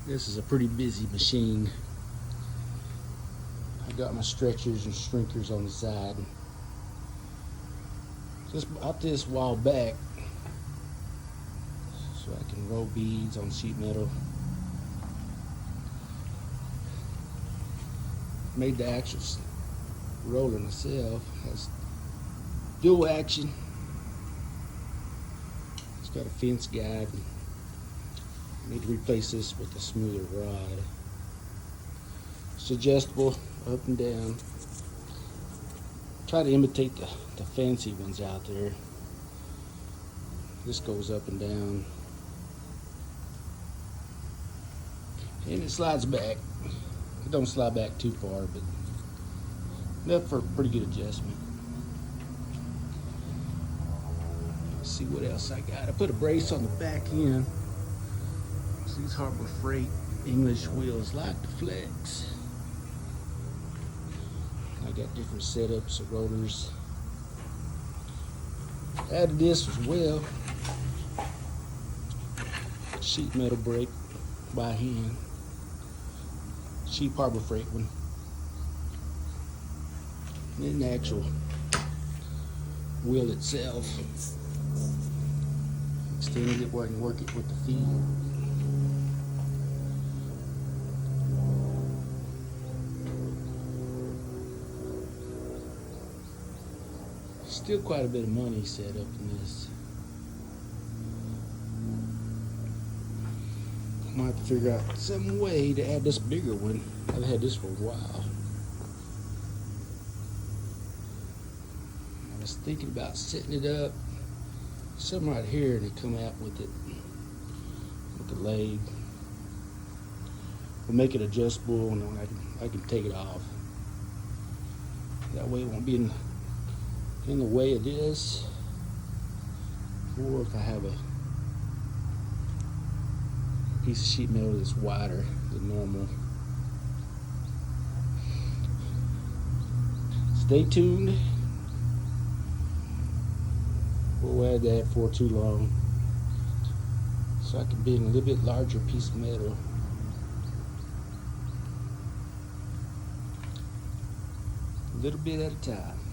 This is a pretty busy machine. I got my stretchers and shrinkers on the side. Just bought this a while back so I can roll beads on sheet metal. Made the actual roller myself. Has dual action. It's got a fence guide. Need to replace this with a smoother rod. It's adjustable up and down. Try to imitate the fancy ones out there. This goes up and down. And it slides back. It don't slide back too far, but enough for a pretty good adjustment. Let's see what else I got. I put a brace on the back end. These Harbor Freight English wheels like to flex. I got different setups of rotors. Added this as well. Sheet metal brake by hand. Cheap Harbor Freight one. And then the actual wheel itself. Extended it where I can work it with the feet. Still quite a bit of money set up in this. I might have to figure out some way to add this bigger one. I've had this for a while. I was thinking about setting it up something right here and come out with it with the leg. We'll make it adjustable and I can take it off. That way it won't be in the way of this, or if I have a piece of sheet metal that's wider than normal. Stay tuned. We'll add that for too long, so I can bend a little bit larger piece of metal. A little bit at a time.